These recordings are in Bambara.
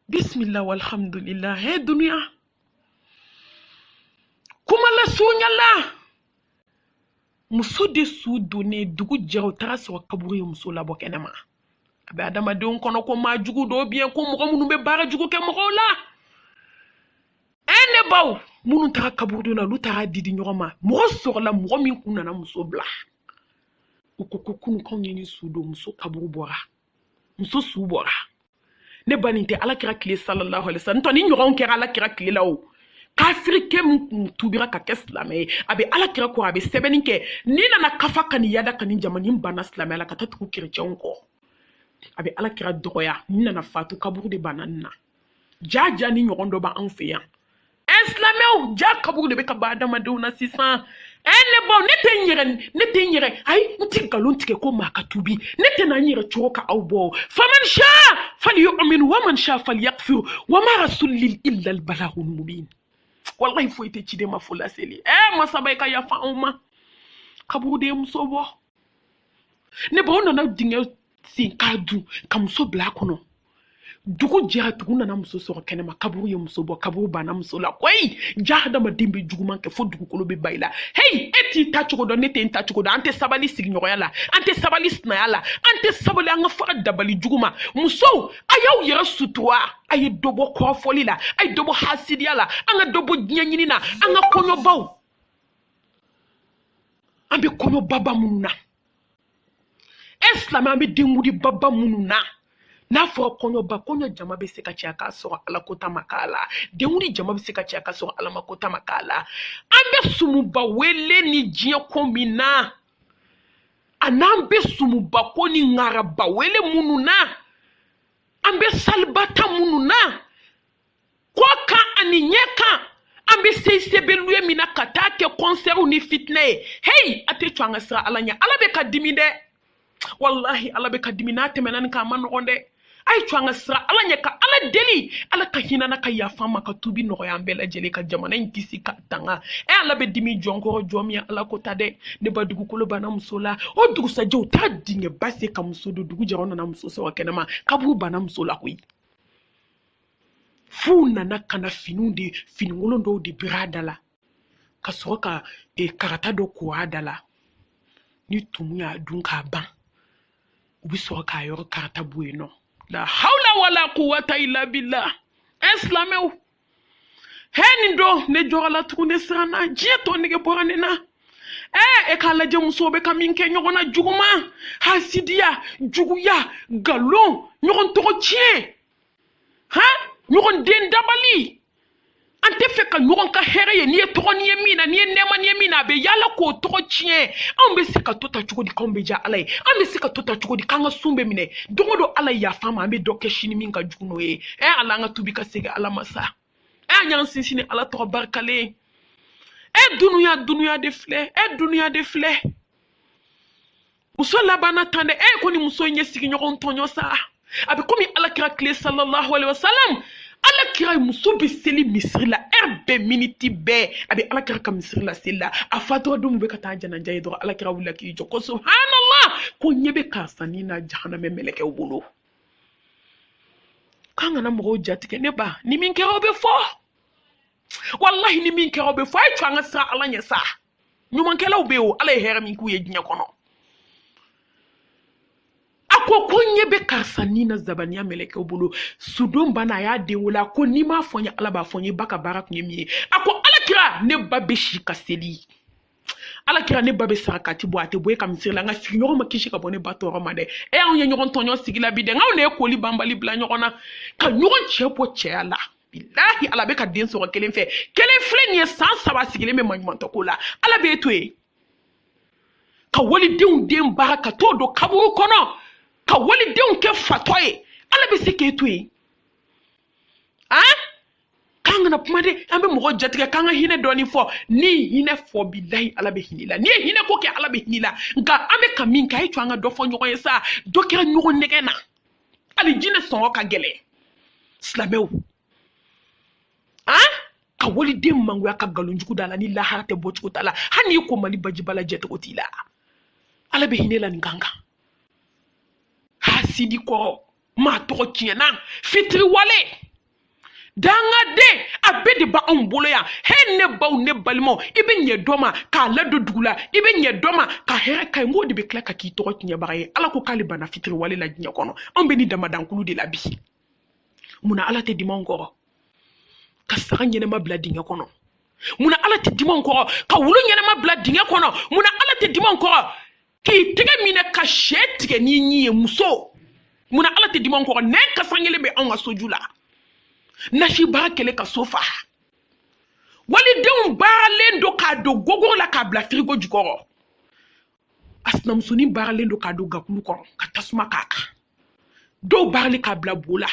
Bismillah walhamdulillah. Hey dunia. Kuma la sunyala. Muso de su donné dugu jaw tara so kaburu muso la bokenema. Abe adama de on kono ko ma jugu do bien ko mo munu be bara jugu ke mo la. Ene baw munu tara kaburu na lu tara didi nyoma. Mo so la mo min kuna na muso bla. Ukoko kunu ko nyini su do muso kaburu bora. Muso su bora. Ne baninte ala kira kile sallallahu alaihi wasallam to ni nyoron kira ala kira kile lawo kafiri ke tubira ka keslame abe ala kira ko abe sebeninke ni nana kafa kan yada kan jamani bana slame ala kata tuku kircen ko abe ala kira doya ni nana fatu kaburu de banana jaja ni nyoron do ba an fe yan islame o ja kaburu de be ka ba dama de una 600 ene bon ne te nyere ay nti galon tike ko makatubi ne te na nyere choka awbo faman sha falyu'min wa man sha falyakfur wa ma rasul illa al balaghul mubin wallahi fo ite chide ma fola seli masabay ka ya fa umma kaburu de musobo ne bon na dinga sin kadu kam so black no dugu jara tuguna na muso so kenema kaburu ye muso bo kaburu bana muso la koy jahda ma dimbe juguman ke fo dugu kolo be bayla hey eti ta chugo do nete ta chugo do ante sabali signyo yala ante sabali sna yala ante sabali anga fa dabali juguma muso ayaw yera sutwa ay dobo ko foli la ay dobo hasidi yala anga dobo nyanyini na anga konyo baw ambe konyo baba mununa islam ambe dingudi baba mununa na fo konyo ba konyo jama be se ka chiaka so ala kota makala de wuri jama be se ka chiaka so ala makota makala ambe sumu ba wele ni jie kombina anambe sumu ba ko ni ngara ba wele mununa ambe salbata mununa ko ka aninyeka ambe se belue mina katake concert ni fitne hey ate twanga sra ala nya ala be kadimide wallahi ala be kadiminate menan ka man ronde ay twanga sra ala nyaka ala deli ala ka hinana ka yafa maka tubi no ya mbela jeli ka jamana nkisi ka tanga ala be dimi jonkoro jomi ala ko tade ne badugu ko bana musola o dugu sa jow ta dinge basse ka musodo dugu jarona na musoso wa kenema kabu bana musola ko funa na kana finunde finngolo ndo de biradala ka soka karata do ko adala ni tumu ya dunka ban ubi soka yor karata bueno la hawla wala quwwata illa billah islameu hen do ne jogala tukune srana jeto nege borane na e kala jemu sobe kaminke nyogona juguma hasidia juguya galon nyogon to tie ha nyogon den dabali ante feka nyogon ka hereye ni to ni yemina ni nema ni yemina be yala ko to tie ambe sika tota chugodi kombe ja alai ambe sika tota chugodi kanga sumbe mine dogodo alai ya fama ambe doke shini minga juno ala nga tubi ka sega ala masa nyan sinsini ala to barkale dunuya de fle dunuya de fle muso labana tande ko ni muso nyesigi nyogon tonyo sa abi komi ala kira kle sallallahu alaihi wasallam ala kira muso be seli misri la herbe miniti be abi ala kira ka misri la sella afato dum be kata jana jay do ala kira wula ki joko subhanallah ko nyebe ka sanina jahannam meleke wulo kanga na mo jatike ne ba ni min kero be fo wallahi ni min kero be fo ay twanga sa ala nya sa nyuma kelaw be o ala hera min ku ye jinya kono ako konye be karsani na zabania meleke obulu sudom bana ya de wala ko ni ma fonya ala ba fonye baka barak nyemi ako ala kira ne babe shika seli ala kira ne babe sarakati boate boye kam sirla nga fi nyoro makishi ka bone bato roma de on ye nyoron tonyo sigila bi de nga ne ko li bambali bla nyorona ka nyoron chepo cheala billahi ala be ka den so kelen fle ni sans saba sigile me manmanto ko la ala be toy ka wali den baraka to do kaburu kono ka wali den ke fatoye ala be sike tuyi kanga na pumade ambe mo jatike kanga hine doni fo ni hine fo billahi ala be hinila ni hine ko ke ala be hinila nga ambe kamin ka hitu anga do fo nyogo yesa do kira nyogo negena ali jine son ka gele slamew ka wali den mangu ya ka galunjuku dala ni la harate bochuku tala hani ko mali bajibala jeto tila ala be hinela nganga hasidi ko ma to kiena fitri wale danga de abedi ba on bolo ya he ne ba ne balimo ibe nye doma ka la do dugula ibe nye doma ka here ka ngodi be kla ka ki to nya baraye ala ko kali bana fitri wale la nya kono on be ni damadan kulu de la bi muna ala te dimongoro ka saka nyene ma bla dinga kono muna ala te dimongoro ka wulu nyene ma bla dinga kono muna ala te dimongoro ki tege mine ka shetige ni nyi muso muna ala te dimongoro ne ka sangele be on asojula nashi ba kele ka sofa wali de baralendo ka do gogo la ka bla frigo jukoro asna musuni baralendo ka do gakulu ko ka tasuma kaka do barale ka bla bola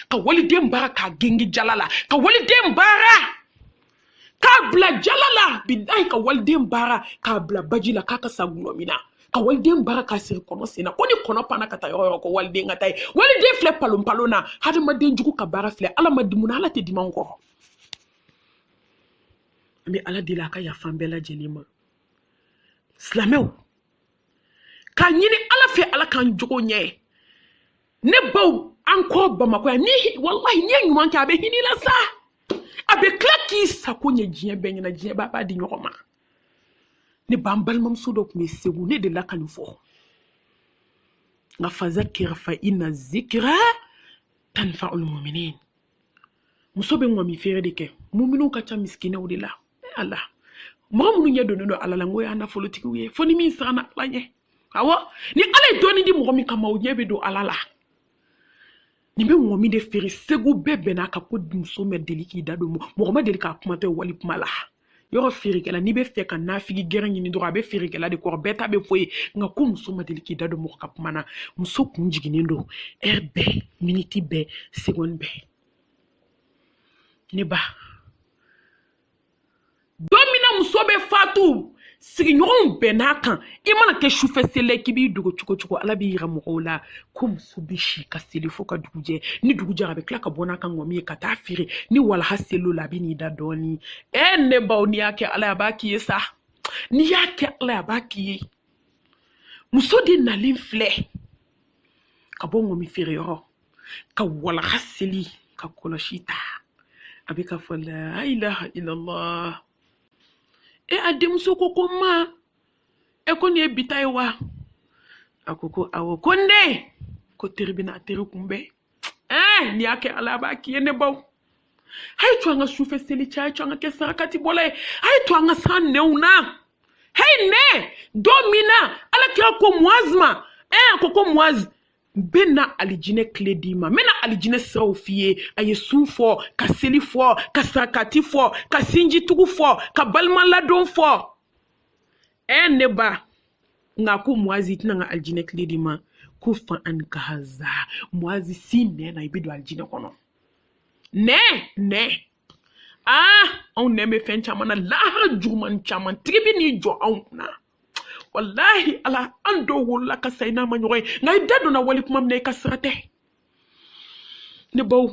ka wali de mbara ka gengi jalala ka wali de mbara ka bla jalala bidai ka wali de mbara ka bla bajila ka sagulomina ka wali de mbara ka sir kono sina koni kono pana ka tayo ko wali de ngatai wali de fle palom palona hadi ma de njuku ka bara fle ala ma dimuna ala te dimanko mi ala dila ka ya fambela jelima slameu ka nyini ala fe ala kan jogo nye ne baw anko bamako ni wallahi ni nyuma ka be hini la sa abe klaki sa ko nye jie be nyina jie baba di nyoma ne bambal mam sudo ko segu ne de la kan fo nga fazakir fa inna zikra tanfa'ul mu'minin musobe ngomi fere de ke mu'minu ka cha miskine odila Allah mo munu nya do no ala la ngoya na politiki we foni min sana la nye awo ni ala doni di mo mi kama o nyebe do ala la ni be ngomi de fere segu bebe na ka ko muso me deliki dado mo ma delika kuma te wali kuma la yoro fere kala ni be fe ka na figi geran ni do abe fere kala de ko beta be foye nga ko muso ma deliki dado mo ka kuma na muso kun jigini ndo erbe minute be seconde be ne ba domina musobe fatu sigi nyon benakan imana ke choufe sele kibi dugo chuko ala bi ramola kum subishi ka sele foka duguje ni duguje avec la ka bona kan ngomi ka tafiri ni wala haselo la bi ni da doni ne bawni yake ala baki yesa ni yake ala baki musodi na linfle ka bongo mi firiyo ka wala haseli ka koloshita abika fola la ilaha illallah adem so koko ma koni ebitai wa akoko awo konde ko teribina teri kumbe ni ake alaba ki ene baw hay to nga soufe seli cha to nga kesara kati bolay hay to nga san neuna hey ne domina ala ki ko muazma koko muaz bena alijine kledima mena alijine sawfiye aye sufo ka selifo ka sakati fo ka sinji tugu fo ka balma ladon fo neba nga ku muazi tina alijine kledima ku fa an kaza muazi sine na ibido alijine kono ne on ne me fen chamana la juman chaman tribi ni jo on na wallahi ala ando wala ka sayna ma ñoy ngay dadu na wali kuma ne ka srate ne baw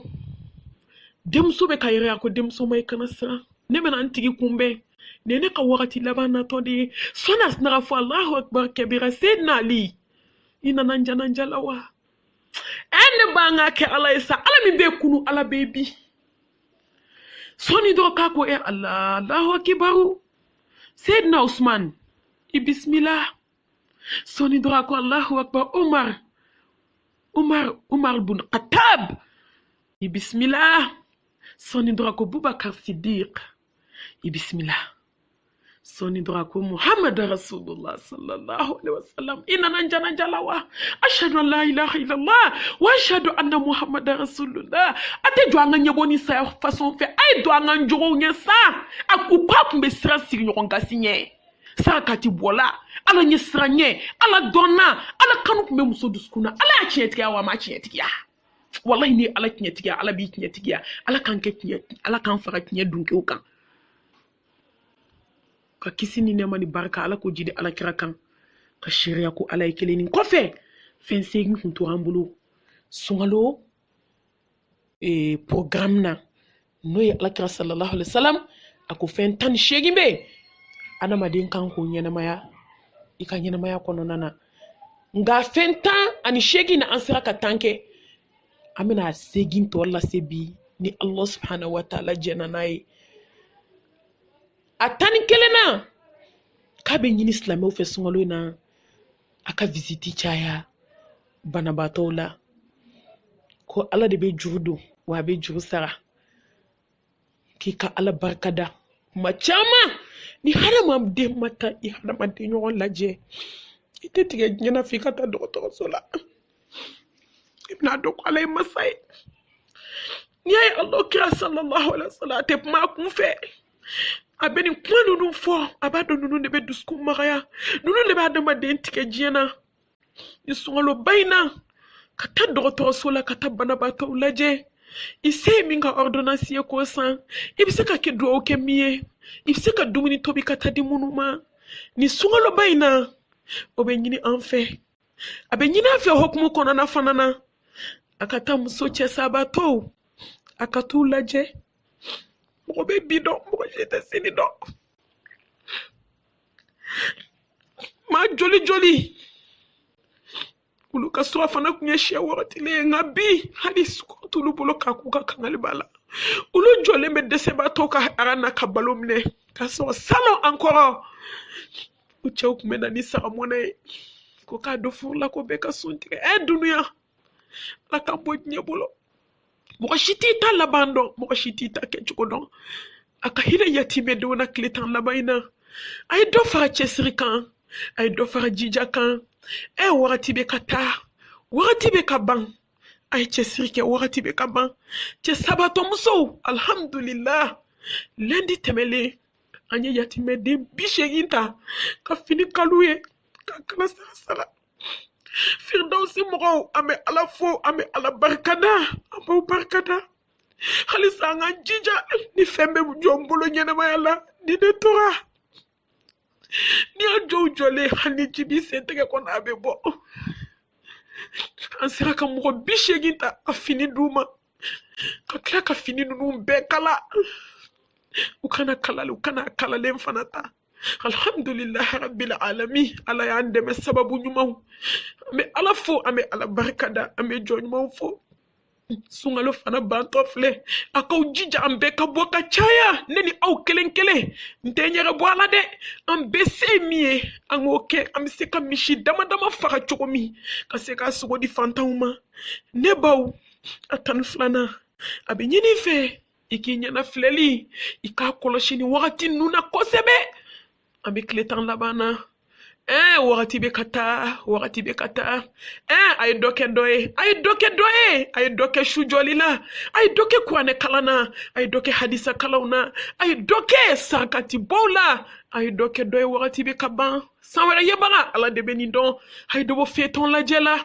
dem so be kayre ko dem so may kana sa ne men antigi kumbe ne ka wakati labana to de sonas na rafu Allahu akbar kabira sidna ali ina nanja lawa ene banga ke ala isa ala mi be kunu ala baby soni do ka ko Allah Allahu akbar sidna Usman bismillah soni dora ko Allahu akbar Umar bin Khattab bismillah soni dora ko Boubacar Siddiq bismillah soni dora ko Muhammad Rasulullah sallallahu alaihi wasallam inna nanjana jalawa ashhadu an la ilaha illallah wa ashhadu anna Muhammad Rasulullah ate do anga nyeboni sa façon fait ay do anga njogo nyesa akukwa kumbe sira siri nyonga sinye sakati bola ala nyesranye ala donna ala kanu kumbe muso duskuna ala ya chetiya wa ma chetiya wallahi ni ala chetiya ala bi chetiya ala kan ke ala kan fara chetiya dunke ukan ka kisini ne mani barka ala ko jide ala kira kan ka sharia ko ala ikeleni ko fe fen segi kuntu ambulo sungalo programme na noy ala kira sallallahu alaihi wasallam ako fen tan shegi be ana madin kan ko nyana maya ika nyana maya kono nana nga fen tan ani shegi na ansira ka tanke amina segin to wala sebi ni Allah subhanahu wa ta'ala jɛna n'a ye a 11 k'a bɛ ɲini silamɛw fɛ sunkalo in na a ka visiti caya banabaatɔw la ko Ala de bɛ juru don wa a bɛ juru sara k'i ka Ala barika da kuma caman ni hadamaden ma taa i hadamaden ɲɔgɔn lajɛ i tɛ tigɛ diɲɛ na f'i ka taa dɔgɔtɔrɔso la i bɛna dɔn ko Ala ye masa ye n'i y'a ye Allah kira sallallahu alaihi wa sallam a tɛ kuma a kun fɛ a bɛ nin kuma ninnu fɔ a b'a dɔn ninnu de bɛ dusukun magaya ninnu de bɛ hadamaden tigɛ diɲɛ na ni sunkaloba in na ka taa dɔgɔtɔrɔso la ka taa banabaatɔw lajɛ i se ye min ka ordonnance ye k'o san i bɛ se ka kɛ dugawu kɛ min ye i bɛ se ka dumuni tobi ka taa di minnu ma ni sunkaloba in na o bɛ ɲini an fɛ a bɛ ɲini an fɛ hukumu kɔnɔna fana na a ka taa muso cɛ sabatɔw a ka t'u lajɛ mɔgɔ bɛ bi dɔn mɔgɔ si tɛ sini dɔn maa joli joli olu ka sura fana kun ye siya wagatilen ye nka bi hali sukɔrɔ t'olu bolo k'a k'u ka kangali b'a la olu jɔlen bɛ dɛsɛbaatɔw ka ara na ka balo minɛ k'a sɔrɔ salon an kɔrɔ u cɛw tun bɛ na ni sagamɔnɛ ye ko k'a don furu la ko bɛɛ ka sun tigɛ dunuya Ala k'an bɔ diɲɛ bolo mɔgɔ si t'i ta laban dɔn mɔgɔ si t'i ta kɛcogo dɔn a ka hinɛ yatimɛdenw na tile 10 laban in na a ye dɔ fara cɛsiri kan a ye dɔ fara jija kan wagati bɛ ka taa wagati bɛ ka ban a ye cɛsiri kɛ wagati bɛ ka ban cɛ sabatɔmusow alhamdulillah lundi tɛmɛlen an ye yatimɛden 80 ta ka fini kalu ye ka kala sara Firdausi mɔgɔw an bɛ Ala fo an bɛ Ala barikada an b'aw barikada halisa an k'an jija ni fɛn bɛ jɔ n bolo ɲɛnamaya la ni ne tora ni y'a jɔw jɔlen hali ni ji b'i sen tɛgɛ kɔnɔ a bɛ bɔ an sera ka mɔgɔ 80 ta ka fini d'u ma ka tila ka fini ninnu bɛɛ kala u kana kalali u kana kalalen fana ta alhamdulillahi rabbil alamin Ala y'an dɛmɛ sababu ɲumanw an bɛ Ala fo an bɛ Ala barikada an bɛ jɔ ɲumanw fo sunkalo fana bantɔ filɛ a k'aw jija an bɛɛ ka bɔ ka caya ne ni aw kelen kelen n tɛ ɲɛgɛ bɔ a la dɛ an bɛɛ se min ye an k'o kɛ an bɛ se ka misi dama dama faga cogo min ka se k'a sogo di fantanw ma ne baw a 12 a bɛ ɲini fɛ i k'i ɲɛna filɛli i k'a kɔlɔsi ni wagati ninnu na kosɛbɛ an bɛ tile 10 laban na wagati bɛ ka taa wagati bɛ ka taa a ye dɔ kɛ dɔ ye a ye dɔ kɛ dɔ ye a ye dɔ kɛ su jɔli la a ye dɔ kɛ kuranɛ kalan na a ye dɔ kɛ hadisa kalanw na a ye dɔ kɛ sarakati bɔw la a ye dɔ kɛ dɔ ye wagati bɛ ka ban san wɛrɛ yebaga Ala de bɛ nin dɔn a ye dɔ bɔ feuilleton lajɛ la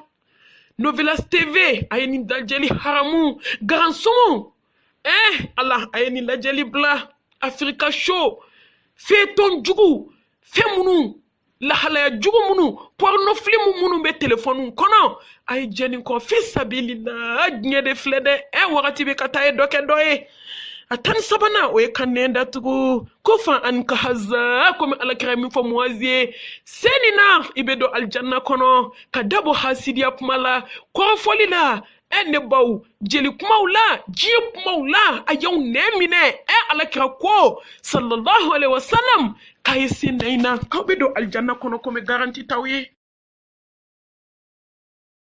Novelas TV a ye nin lajɛli haramu garansɔngɔw Ala a ye nin lajɛli bila Africa Show feuilleton jugu fɛn minnu lahalaya jugu minnu porno film minnu bɛ telefɔniw kɔnɔ a ye jɛni kɔ fi sabilillah diɲɛ de filɛ dɛ wagati bɛ ka taa ye dɔ kɛ dɔ ye a 13 o ye ka nɛn datugu ko fan ani ka haza komi alakira min fɔ muwazi ye seni na i bɛ don aljanna kɔnɔ ka dabɔ hasidiya kuma la kɔrɔfɔli la ne baw jeli kumaw la jiye kumaw la a y'aw nɛn minɛ alakira ko sallallahu alaihi wasallam k'a ye sen na i na k'aw bɛ don aljanna kɔnɔ komi garanti t'aw ye